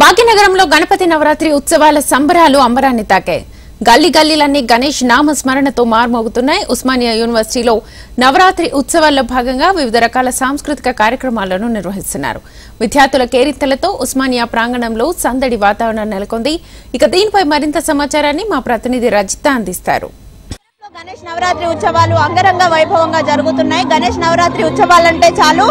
భాగ్యనగరంలో గణపతి నవరాత్రి ఉత్సవాల సంబరాలు అంబరాన్ని తాకాయి. గల్లీ గల్లీలన్నీ గణేష్ నామస్మరణతో మార్మోగుతున్నాయి. ఉస్మానియా యూనివర్సిటీలో నవరాత్రి ఉత్సవాల్లో భాగంగా వివిధ రకాల సాంస్కృతిక కార్యక్రమాలను నిర్వహిస్తున్నారు. విద్యార్థుల కేరింతలతో ఉస్మానియా ప్రాంగణంలో సందడి వాతావరణం నెలకొంది. ఇక దీనిపై మరింత సమాచారాన్ని మా ప్రతినిధి రజిత అందిస్తారు. గణేష్ నవరాత్రి ఉత్సవాలు అంగరంగ వైభవంగా జరుగుతున్నాయి. గణేష్ నవరాత్రి ఉత్సవాలంటే చాలు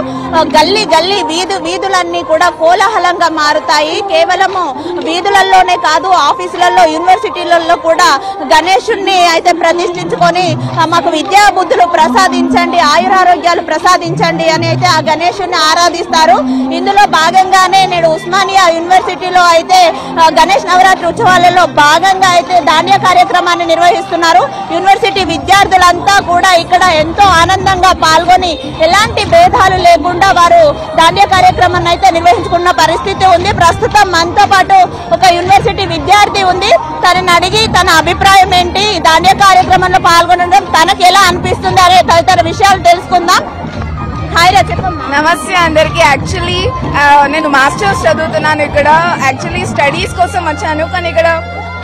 గల్లీ గల్లీ వీధులన్నీ కూడా కోలాహలంగా మారుతాయి. కేవలము వీధులలోనే కాదు, ఆఫీసులలో, యూనివర్సిటీలలో కూడా గణేశుణ్ణి అయితే ప్రతిష్ఠించుకొని మాకు విద్యా బుద్ధులు ప్రసాదించండి, ఆయురారోగ్యాలు ప్రసాదించండి అని అయితే ఆ గణేశుణ్ణి ఆరాధిస్తారు. ఇందులో భాగంగానే నేడు ఉస్మానియా యూనివర్సిటీలో అయితే గణేష్ నవరాత్రి ఉత్సవాలలో భాగంగా అయితే దాండియా కార్యక్రమాన్ని నిర్వహిస్తున్నారు. యూనివర్సిటీ విద్యార్థులంతా కూడా ఇక్కడ ఎంతో ఆనందంగా పాల్గొని ఎలాంటి భేదాలు లేకుండా వారు దాండియా కార్యక్రమాన్ని అయితే నిర్వహించుకున్న పరిస్థితి ఉంది. ప్రస్తుతం మనతో పాటు ఒక యూనివర్సిటీ విద్యార్థి ఉంది. తనని అడిగి తన అభిప్రాయం ఏంటి, దాండియా కార్యక్రమంలో పాల్గొనడం తనకు ఎలా అనిపిస్తుంది అనే తదితర విషయాలు తెలుసుకుందాం. నమస్తే అందరికి. యాక్చువల్లీ నేను మాస్టర్స్ చదువుతున్నాను. ఇక్కడ యాక్చువల్లీ స్టడీస్ కోసం వచ్చాను, కానీ ఇక్కడ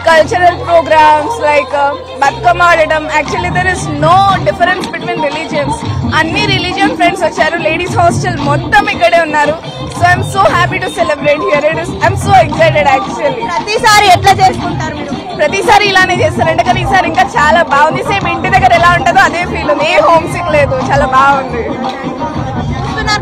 కల్చరల్ ప్రోగ్రామ్స్ లైక్ బతుకమ్మ ఆడడం, actually there is no difference between religions. అన్ని రిలీజియన్ ఫ్రెండ్స్ వచ్చారు. లేడీస్ హాస్టల్ మొత్తం ఇక్కడే ఉన్నారు. So I'm so happy to celebrate here. I'm so excited. Actually ప్రతిసారి ఎట్లా చేసుకుంటారు మీరు? ప్రతిసారి ఇలానే చేస్తారంటే, కానీ ఈసారి ఇంకా చాలా బాగుంది. సేమ్ ఇంటి దగ్గర ఎలా ఉంటుందో అదే ఫీల్ ఉంది. ఏ హోమ్ సిక్ లేదు, చాలా బాగుంది.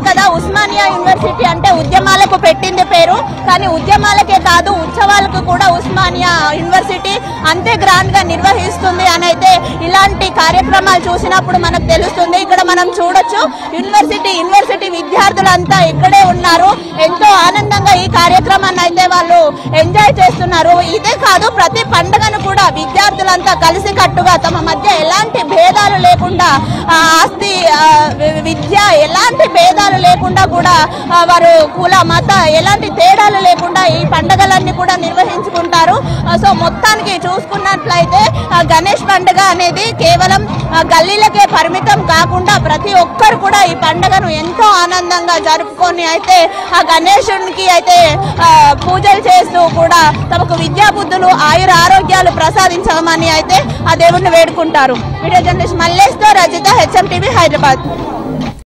కదా, ఉస్మానియా యూనివర్సిటీ అంటే ఉద్యమాలకు పెట్టింది పేరు, కానీ ఉద్యమాలకే కాదు ఉత్సవాలకు కూడా ఉస్మానియా యూనివర్సిటీ అంతే గ్రాండ్ గా నిర్వహిస్తుంది అని అయితే ఇలాంటి కార్యక్రమాలు చూసినప్పుడు మనకు తెలుస్తుంది. ఇక్కడ మనం చూడొచ్చు, యూనివర్సిటీ విద్యార్థులంతా ఇక్కడే ఉన్నారు. ఎంతో ఆనందంగా ఈ కార్యక్రమాన్ని అయితే వాళ్ళు ఎంజాయ్ చేస్తున్నారు. ఇదే కాదు, ప్రతి పండుగను కూడా విద్యార్థులంతా కలిసి కట్టుగా తమ మధ్య ఎలాంటి భేదాలు లేకుండా, ఆస్తి విద్య ఎలాంటి భేదాలు లేకుండా కూడా వారు కుల మత ఎలాంటి తేడాలు లేకుండా ఈ పండుగలన్నీ కూడా నిర్వహించుకుంటారు. సో మొత్తానికి చూసుకున్నట్లయితే గణేష్ పండుగ అనేది కేవలం గల్లీలకే పరిమితం కాకుండా ప్రతి ఒక్కరు కూడా ఈ పండుగను ఎంతో ఆనందంగా జరుపుకొని అయితే ఆ గణేశునికి అయితే పూజలు చేస్తూ కూడా తమకు విద్యా బుద్ధులు, ఆయుర ఆరోగ్యాలు ప్రసాదించమని అయితే ఆ దేవుణ్ణి వేడుకుంటారు. వీడియో జర్నలిస్ట్ మల్లేష్తో రజిత, HM TV, హైదరాబాద్.